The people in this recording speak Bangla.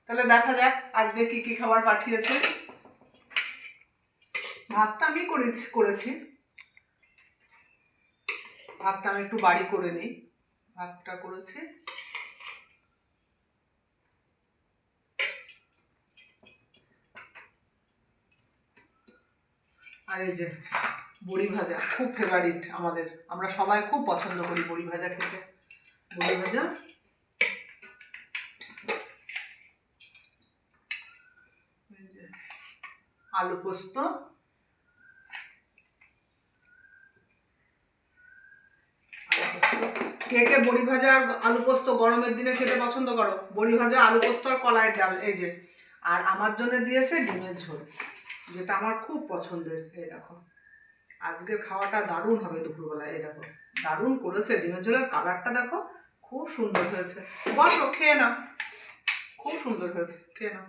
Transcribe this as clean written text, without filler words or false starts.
তাহলে দেখা যাক আজকে কি কি খাবার পাঠিয়েছে। ভাতটা আমি করেছি ভাতটা আমি একটু বাড়ি করে নিই। ভাতটা করেছি, আর এই যে বড়ি ভাজা, খুব ফেভারিট আমাদের, আমরা সবাই খুব পছন্দ করি বড়ি ভাজা খেতে। বড়ি ভাজা, আলু পোস্ত, কে কে বড়ি ভাজা আর আলু পোস্ত গরমের দিনে খেতে পছন্দ করো? বড়ি ভাজা, আলু পোস্ত আর কলাইয়ের ডাল, এই যে। আর আমার জন্য দিয়েছে ডিমের ঝোল, যেটা আমার খুব পছন্দের। এই দেখো, আজকের খাওয়াটা দারুণ হবে দুপুরবেলায়। এই দেখো, দারুণ করেছে, ডিমের ঝোলের কালারটা দেখো, খুব সুন্দর হয়েছে। বসো খেয়ে নাও, খুব সুন্দর হয়েছে, খেয়ে নাও।